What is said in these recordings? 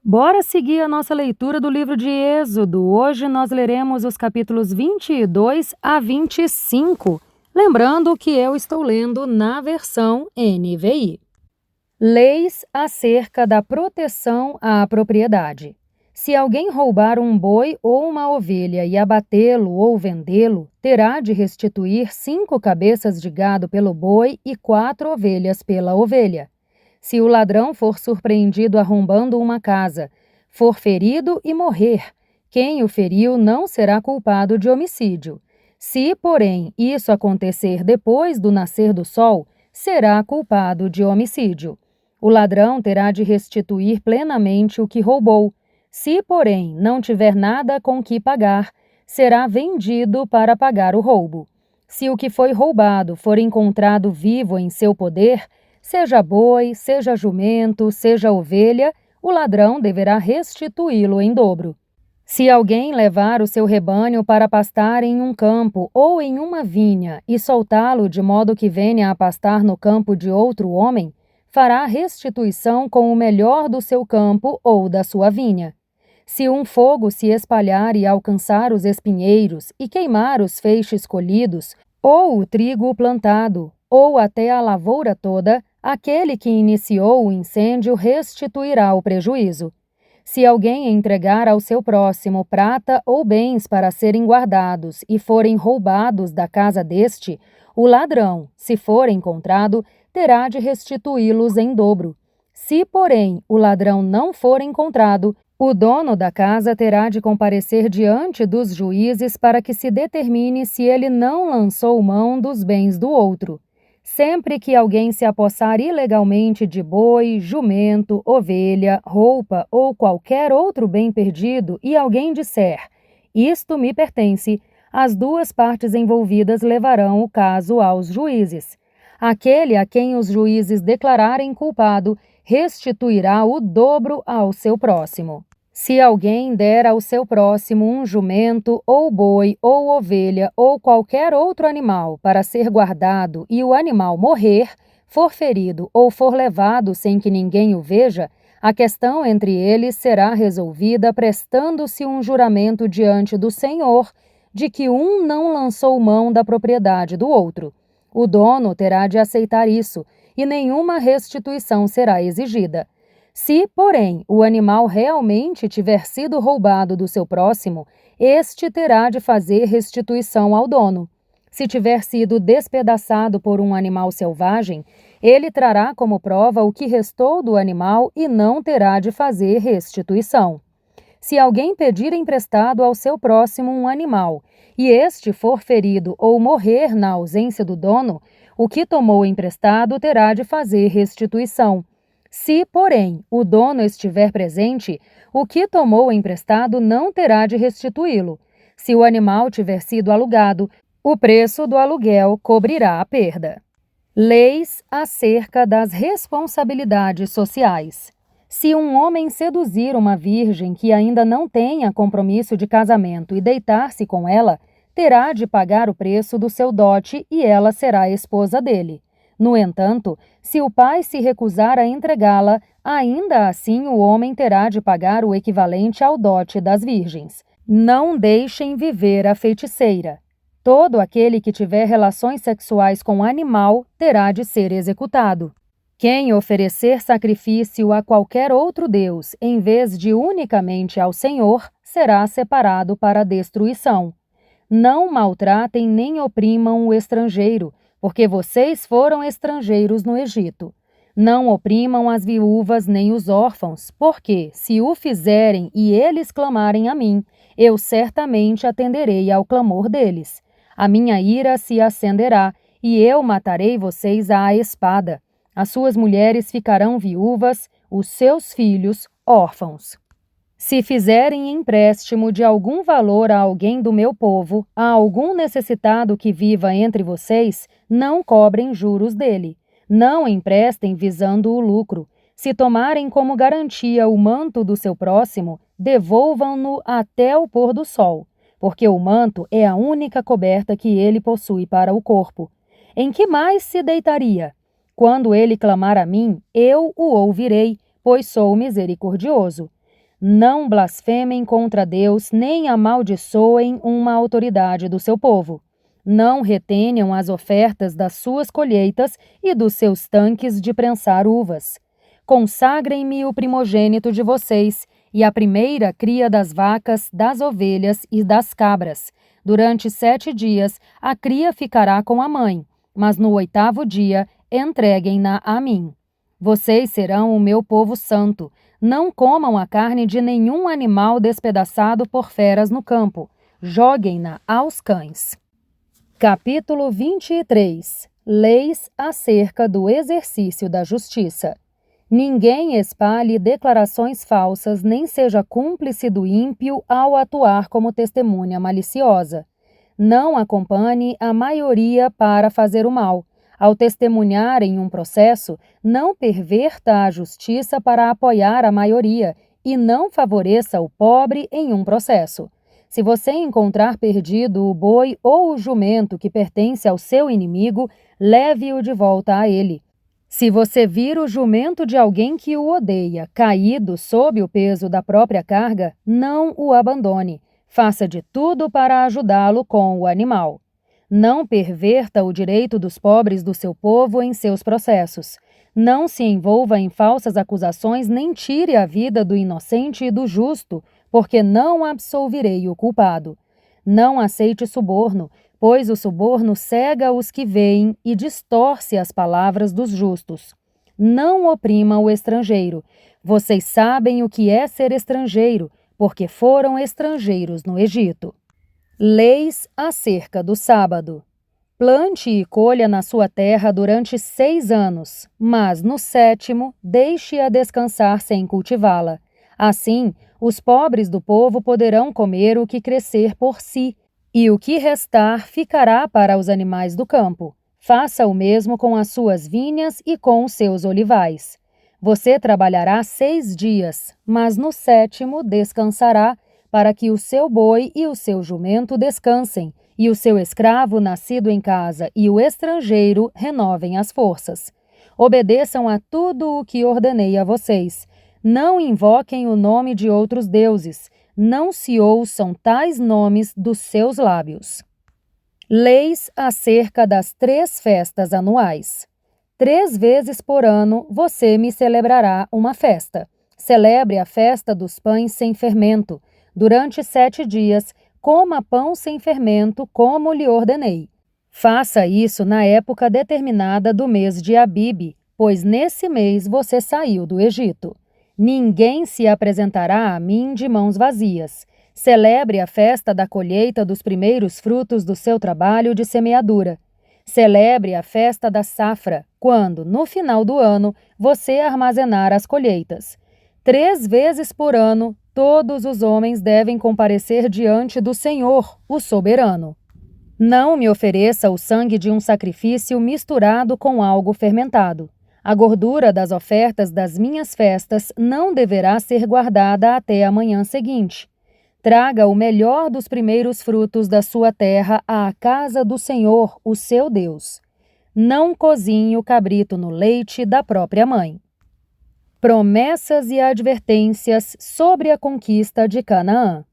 Bora seguir a nossa leitura do livro de Êxodo. Hoje nós leremos os capítulos 22 a 25. Lembrando que eu estou lendo na versão NVI. Leis acerca da proteção à propriedade. Se alguém roubar um boi ou uma ovelha e abatê-lo ou vendê-lo, terá de restituir 5 cabeças de gado pelo boi e 4 ovelhas pela ovelha. Se o ladrão for surpreendido arrombando uma casa, for ferido e morrer, quem o feriu não será culpado de homicídio. Se, porém, isso acontecer depois do nascer do sol, será culpado de homicídio. O ladrão terá de restituir plenamente o que roubou. Se, porém, não tiver nada com que pagar, será vendido para pagar o roubo. Se o que foi roubado for encontrado vivo em seu poder, seja boi, seja jumento, seja ovelha, o ladrão deverá restituí-lo em dobro. Se alguém levar o seu rebanho para pastar em um campo ou em uma vinha e soltá-lo de modo que venha a pastar no campo de outro homem, fará restituição com o melhor do seu campo ou da sua vinha. Se um fogo se espalhar e alcançar os espinheiros e queimar os feixes colhidos, ou o trigo plantado, ou até a lavoura toda, aquele que iniciou o incêndio restituirá o prejuízo. Se alguém entregar ao seu próximo prata ou bens para serem guardados e forem roubados da casa deste, o ladrão, se for encontrado, terá de restituí-los em dobro. Se, porém, o ladrão não for encontrado, o dono da casa terá de comparecer diante dos juízes para que se determine se ele não lançou mão dos bens do outro. Sempre que alguém se apossar ilegalmente de boi, jumento, ovelha, roupa ou qualquer outro bem perdido e alguém disser, isto me pertence, as duas partes envolvidas levarão o caso aos juízes. Aquele a quem os juízes declararem culpado restituirá o dobro ao seu próximo. Se alguém der ao seu próximo um jumento, ou boi, ou ovelha, ou qualquer outro animal para ser guardado e o animal morrer, for ferido ou for levado sem que ninguém o veja, a questão entre eles será resolvida prestando-se um juramento diante do Senhor de que um não lançou mão da propriedade do outro. O dono terá de aceitar isso e nenhuma restituição será exigida. Se, porém, o animal realmente tiver sido roubado do seu próximo, este terá de fazer restituição ao dono. Se tiver sido despedaçado por um animal selvagem, ele trará como prova o que restou do animal e não terá de fazer restituição. Se alguém pedir emprestado ao seu próximo um animal, e este for ferido ou morrer na ausência do dono, o que tomou emprestado terá de fazer restituição. Se, porém, o dono estiver presente, o que tomou emprestado não terá de restituí-lo. Se o animal tiver sido alugado, o preço do aluguel cobrirá a perda. Leis acerca das responsabilidades sociais. Se um homem seduzir uma virgem que ainda não tenha compromisso de casamento e deitar-se com ela, terá de pagar o preço do seu dote e ela será esposa dele. No entanto, se o pai se recusar a entregá-la, ainda assim o homem terá de pagar o equivalente ao dote das virgens. Não deixem viver a feiticeira. Todo aquele que tiver relações sexuais com animal terá de ser executado. Quem oferecer sacrifício a qualquer outro deus, em vez de unicamente ao Senhor, será separado para a destruição. Não maltratem nem oprimam o estrangeiro, porque vocês foram estrangeiros no Egito. Não oprimam as viúvas nem os órfãos, porque, se o fizerem e eles clamarem a mim, eu certamente atenderei ao clamor deles. A minha ira se acenderá, e eu matarei vocês à espada. As suas mulheres ficarão viúvas, os seus filhos órfãos. Se fizerem empréstimo de algum valor a alguém do meu povo, a algum necessitado que viva entre vocês, não cobrem juros dele. Não emprestem visando o lucro. Se tomarem como garantia o manto do seu próximo, devolvam-no até o pôr do sol, porque o manto é a única coberta que ele possui para o corpo. Em que mais se deitaria? Quando ele clamar a mim, eu o ouvirei, pois sou misericordioso. Não blasfemem contra Deus, nem amaldiçoem uma autoridade do seu povo. Não retenham as ofertas das suas colheitas e dos seus tanques de prensar uvas. Consagrem-me o primogênito de vocês e a primeira cria das vacas, das ovelhas e das cabras. Durante 7 dias a cria ficará com a mãe, mas no 8º dia entreguem-na a mim. Vocês serão o meu povo santo. Não comam a carne de nenhum animal despedaçado por feras no campo. Joguem-na aos cães. Capítulo 23. Leis acerca do exercício da justiça. Ninguém espalhe declarações falsas, nem seja cúmplice do ímpio ao atuar como testemunha maliciosa. Não acompanhe a maioria para fazer o mal. Ao testemunhar em um processo, não perverta a justiça para apoiar a maioria e não favoreça o pobre em um processo. Se você encontrar perdido o boi ou o jumento que pertence ao seu inimigo, leve-o de volta a ele. Se você vir o jumento de alguém que o odeia caído sob o peso da própria carga, não o abandone. Faça de tudo para ajudá-lo com o animal. Não perverta o direito dos pobres do seu povo em seus processos. Não se envolva em falsas acusações nem tire a vida do inocente e do justo, porque não absolverei o culpado. Não aceite suborno, pois o suborno cega os que veem e distorce as palavras dos justos. Não oprima o estrangeiro. Vocês sabem o que é ser estrangeiro, porque foram estrangeiros no Egito. Leis acerca do sábado. Plante e colha na sua terra durante 6 anos, mas no 7º deixe-a descansar sem cultivá-la. Assim, os pobres do povo poderão comer o que crescer por si, e o que restar ficará para os animais do campo. Faça o mesmo com as suas vinhas e com os seus olivais. Você trabalhará 6 dias, mas no 7º descansará, para que o seu boi e o seu jumento descansem, e o seu escravo nascido em casa e o estrangeiro renovem as forças. Obedeçam a tudo o que ordenei a vocês. Não invoquem o nome de outros deuses. Não se ouçam tais nomes dos seus lábios. Leis acerca das 3 festas anuais. 3 vezes por ano você me celebrará uma festa. Celebre a festa dos pães sem fermento. Durante 7 dias, coma pão sem fermento, como lhe ordenei. Faça isso na época determinada do mês de Abibe, pois nesse mês você saiu do Egito. Ninguém se apresentará a mim de mãos vazias. Celebre a festa da colheita dos primeiros frutos do seu trabalho de semeadura. Celebre a festa da safra, quando, no final do ano, você armazenar as colheitas. 3 vezes por ano, todos os homens devem comparecer diante do Senhor, o soberano. Não me ofereça o sangue de um sacrifício misturado com algo fermentado. A gordura das ofertas das minhas festas não deverá ser guardada até a manhã seguinte. Traga o melhor dos primeiros frutos da sua terra à casa do Senhor, o seu Deus. Não cozinhe o cabrito no leite da própria mãe. Promessas e advertências sobre a conquista de Canaã.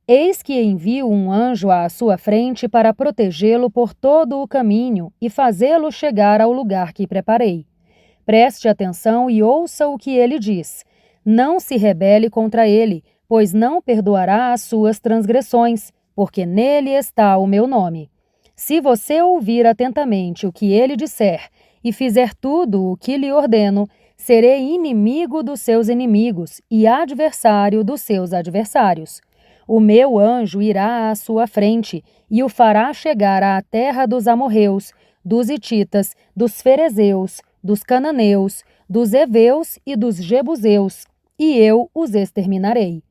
Eis que envio um anjo à sua frente para protegê-lo por todo o caminho e fazê-lo chegar ao lugar que preparei. Preste atenção e ouça o que ele diz. Não se rebele contra ele, pois não perdoará as suas transgressões, porque nele está o meu nome. Se você ouvir atentamente o que ele disser e fizer tudo o que lhe ordeno, serei inimigo dos seus inimigos e adversário dos seus adversários. O meu anjo irá à sua frente e o fará chegar à terra dos amorreus, dos hititas, dos ferezeus, dos cananeus, dos heveus e dos jebuseus, e eu os exterminarei.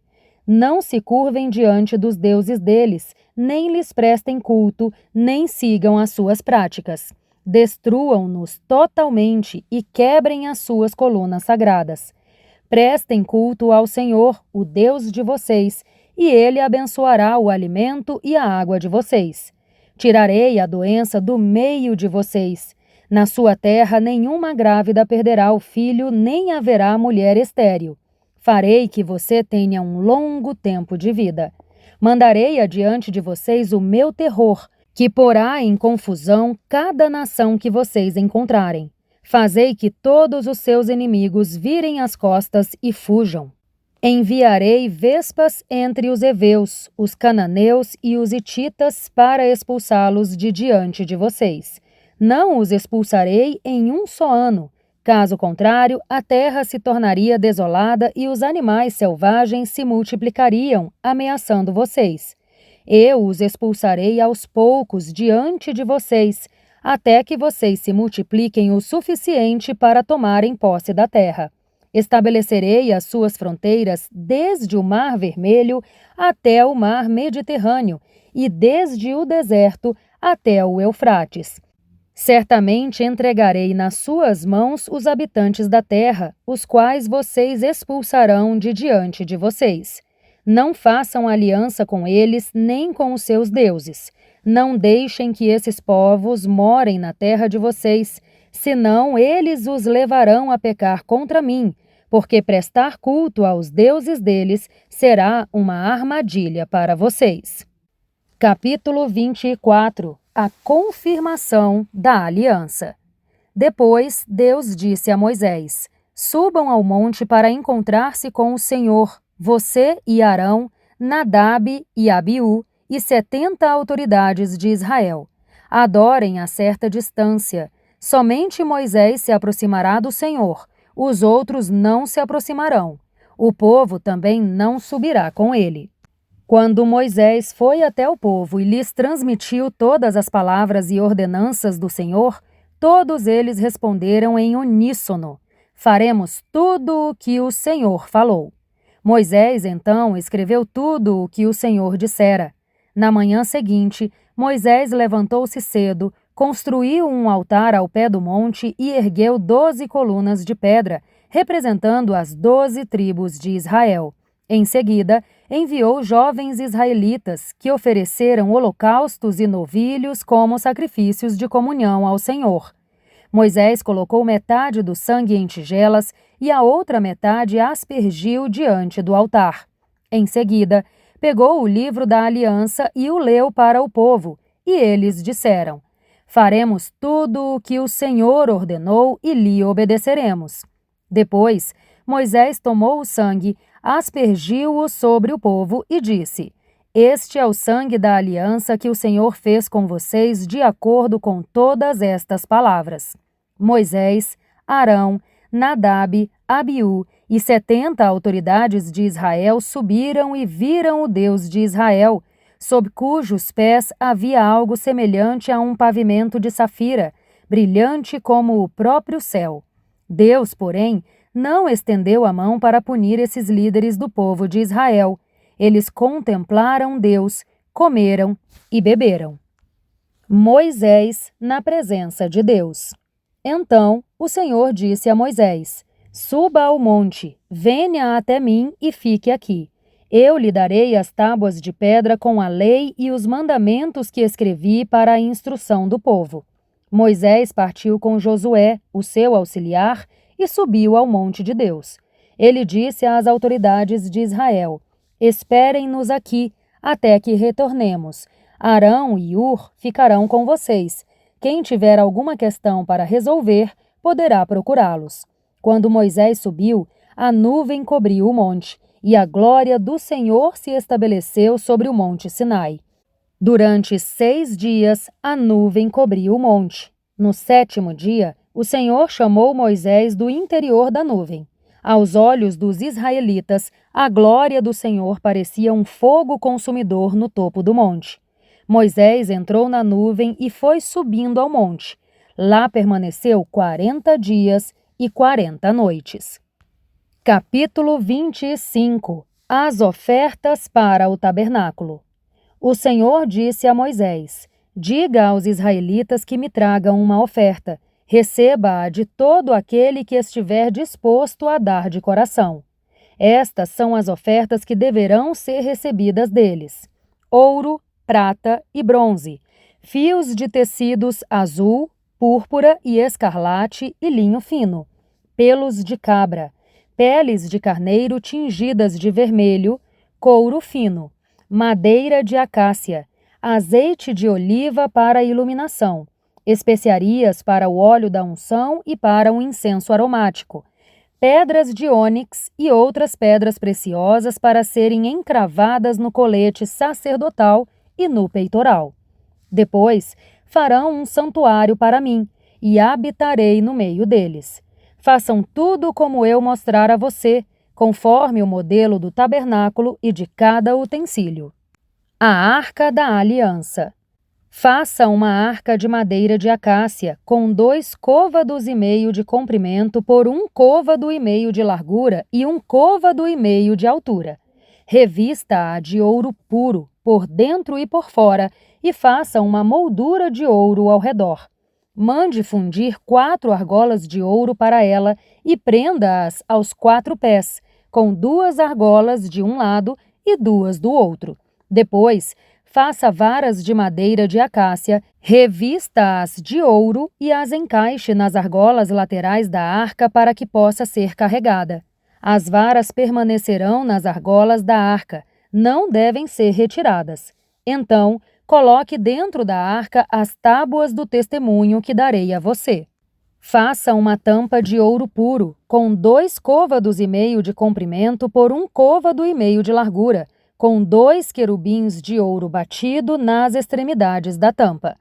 Não se curvem diante dos deuses deles, nem lhes prestem culto, nem sigam as suas práticas. Destruam-nos totalmente e quebrem as suas colunas sagradas. Prestem culto ao Senhor, o Deus de vocês, e Ele abençoará o alimento e a água de vocês. Tirarei a doença do meio de vocês. Na sua terra nenhuma grávida perderá o filho, nem haverá mulher estéril. Farei que você tenha um longo tempo de vida. Mandarei adiante de vocês o meu terror, que porá em confusão cada nação que vocês encontrarem. Fazei que todos os seus inimigos virem as costas e fujam. Enviarei vespas entre os heveus, os cananeus e os hititas para expulsá-los de diante de vocês. Não os expulsarei em um só ano. Caso contrário, a terra se tornaria desolada e os animais selvagens se multiplicariam, ameaçando vocês. Eu os expulsarei aos poucos diante de vocês, até que vocês se multipliquem o suficiente para tomarem posse da terra. Estabelecerei as suas fronteiras desde o Mar Vermelho até o Mar Mediterrâneo e desde o deserto até o Eufrates. Certamente entregarei nas suas mãos os habitantes da terra, os quais vocês expulsarão de diante de vocês. Não façam aliança com eles nem com os seus deuses. Não deixem que esses povos morem na terra de vocês, senão eles os levarão a pecar contra mim, porque prestar culto aos deuses deles será uma armadilha para vocês. Capítulo 24. A confirmação da aliança. Depois, Deus disse a Moisés: Subam ao monte para encontrar-se com o Senhor, você e Arão, Nadab e Abiú e 70 autoridades de Israel. Adorem a certa distância. Somente Moisés se aproximará do Senhor, os outros não se aproximarão. O povo também não subirá com ele. Quando Moisés foi até o povo e lhes transmitiu todas as palavras e ordenanças do Senhor, todos eles responderam em uníssono: Faremos tudo o que o Senhor falou. Moisés, então, escreveu tudo o que o Senhor dissera. Na manhã seguinte, Moisés levantou-se cedo, construiu um altar ao pé do monte e ergueu 12 colunas de pedra, representando as 12 tribos de Israel. Em seguida, enviou jovens israelitas que ofereceram holocaustos e novilhos como sacrifícios de comunhão ao Senhor. Moisés colocou metade do sangue em tigelas e a outra metade aspergiu diante do altar. Em seguida, pegou o livro da aliança e o leu para o povo, e eles disseram: Faremos tudo o que o Senhor ordenou e lhe obedeceremos. Depois, Moisés tomou o sangue, aspergiu-o sobre o povo e disse: Este é o sangue da aliança que o Senhor fez com vocês de acordo com todas estas palavras. Moisés, Arão, Nadab, Abiú e 70 autoridades de Israel subiram e viram o Deus de Israel, sob cujos pés havia algo semelhante a um pavimento de safira, brilhante como o próprio céu. Deus, porém, não estendeu a mão para punir esses líderes do povo de Israel. Eles contemplaram Deus, comeram e beberam. Moisés na presença de Deus. Então o Senhor disse a Moisés: Suba ao monte, venha até mim e fique aqui. Eu lhe darei as tábuas de pedra com a lei e os mandamentos que escrevi para a instrução do povo. Moisés partiu com Josué, o seu auxiliar, e subiu ao monte de Deus. Ele disse às autoridades de Israel: Esperem-nos aqui, até que retornemos. Arão e Hur ficarão com vocês. Quem tiver alguma questão para resolver, poderá procurá-los. Quando Moisés subiu, a nuvem cobriu o monte, e a glória do Senhor se estabeleceu sobre o monte Sinai. Durante 6 dias, a nuvem cobriu o monte. No 7º dia, o Senhor chamou Moisés do interior da nuvem. Aos olhos dos israelitas, a glória do Senhor parecia um fogo consumidor no topo do monte. Moisés entrou na nuvem e foi subindo ao monte. Lá permaneceu 40 dias e 40 noites. Capítulo 25. As ofertas para o tabernáculo. O Senhor disse a Moisés: Diga aos israelitas que me tragam uma oferta. Receba-a de todo aquele que estiver disposto a dar de coração. Estas são as ofertas que deverão ser recebidas deles: ouro, prata e bronze, fios de tecidos azul, púrpura e escarlate e linho fino, pelos de cabra, peles de carneiro tingidas de vermelho, couro fino, madeira de acácia, azeite de oliva para iluminação, especiarias para o óleo da unção e para um incenso aromático, pedras de ônix e outras pedras preciosas para serem encravadas no colete sacerdotal e no peitoral. Depois farão um santuário para mim, e habitarei no meio deles. Façam tudo como eu mostrar a você, conforme o modelo do tabernáculo e de cada utensílio. A Arca da Aliança. Faça uma arca de madeira de acácia, com 2 côvados e meio de comprimento por 1 côvado e meio de largura e 1 côvado e meio de altura. Revista-a de ouro puro, por dentro e por fora, e faça uma moldura de ouro ao redor. Mande fundir 4 argolas de ouro para ela e prenda-as aos 4 pés, com 2 argolas de um lado e 2 do outro. Depois, faça varas de madeira de acácia, revista-as de ouro e as encaixe nas argolas laterais da arca para que possa ser carregada. As varas permanecerão nas argolas da arca, não devem ser retiradas. Então, coloque dentro da arca as tábuas do testemunho que darei a você. Faça uma tampa de ouro puro, com 2 côvados e meio de comprimento por 1 côvado e meio de largura, com 2 querubins de ouro batido nas extremidades da tampa.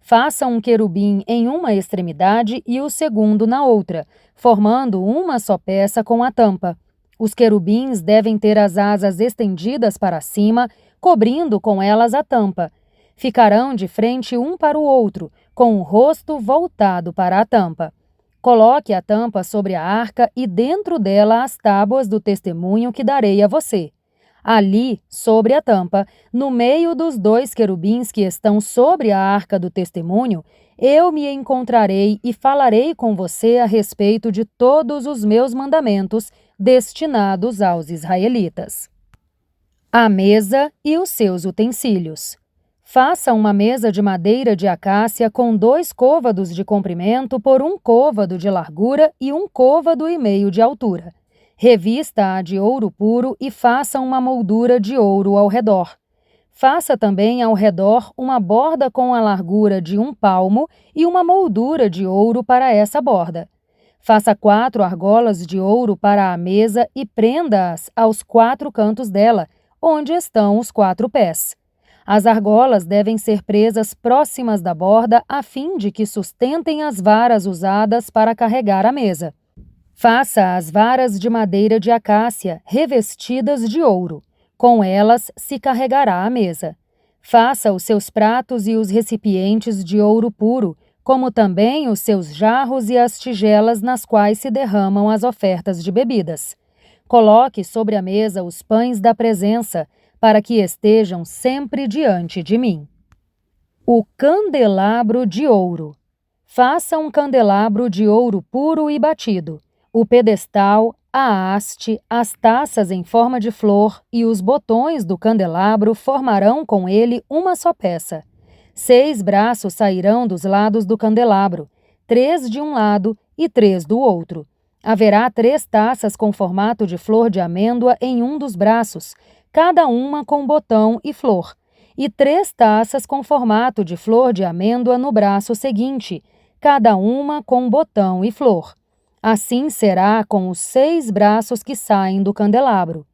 Faça um querubim em uma extremidade e o segundo na outra, formando uma só peça com a tampa. Os querubins devem ter as asas estendidas para cima, cobrindo com elas a tampa. Ficarão de frente um para o outro, com o rosto voltado para a tampa. Coloque a tampa sobre a arca e dentro dela as tábuas do testemunho que darei a você. Ali, sobre a tampa, no meio dos 2 querubins que estão sobre a arca do testemunho, eu me encontrarei e falarei com você a respeito de todos os meus mandamentos destinados aos israelitas. A mesa e os seus utensílios. Faça uma mesa de madeira de acácia com 2 côvados de comprimento por 1 côvado de largura e 1 côvado e meio de altura. Revista-a de ouro puro e faça uma moldura de ouro ao redor. Faça também ao redor uma borda com a largura de 1 palmo e uma moldura de ouro para essa borda. Faça 4 argolas de ouro para a mesa e prenda-as aos 4 cantos dela, onde estão os 4 pés. As argolas devem ser presas próximas da borda a fim de que sustentem as varas usadas para carregar a mesa. Faça as varas de madeira de acácia, revestidas de ouro. Com elas se carregará a mesa. Faça os seus pratos e os recipientes de ouro puro, como também os seus jarros e as tigelas nas quais se derramam as ofertas de bebidas. Coloque sobre a mesa os pães da presença, para que estejam sempre diante de mim. O candelabro de ouro. Faça um candelabro de ouro puro e batido. O pedestal, a haste, as taças em forma de flor e os botões do candelabro formarão com ele uma só peça. 6 braços sairão dos lados do candelabro, 3 de um lado e 3 do outro. Haverá 3 taças com formato de flor de amêndoa em um dos braços, cada uma com botão e flor, e 3 taças com formato de flor de amêndoa no braço seguinte, cada uma com botão e flor. Assim será com os 6 braços que saem do candelabro.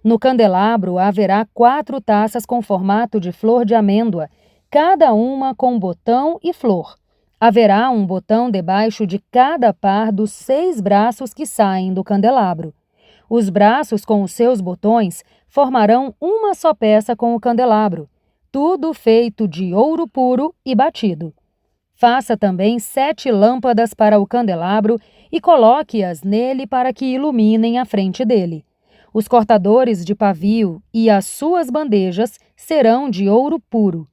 No candelabro haverá 4 taças com formato de flor de amêndoa, cada uma com botão e flor. Haverá um botão debaixo de cada par dos 6 braços que saem do candelabro. Os braços com os seus botões formarão uma só peça com o candelabro, tudo feito de ouro puro e batido. Faça também 7 lâmpadas para o candelabro e coloque-as nele para que iluminem a frente dele. Os cortadores de pavio e as suas bandejas serão de ouro puro.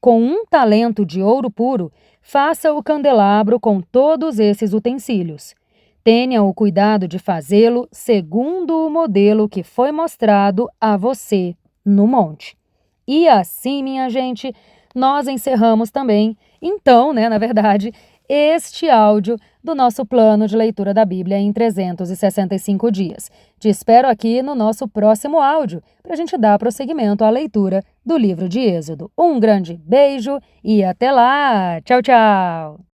Com 1 talento de ouro puro, faça o candelabro com todos esses utensílios. Tenha o cuidado de fazê-lo segundo o modelo que foi mostrado a você no monte. E assim, minha gente, nós encerramos também, então, na verdade, este áudio do nosso plano de leitura da Bíblia em 365 dias. Te espero aqui no nosso próximo áudio para a gente dar prosseguimento à leitura do livro de Êxodo. Um grande beijo e até lá! Tchau, tchau!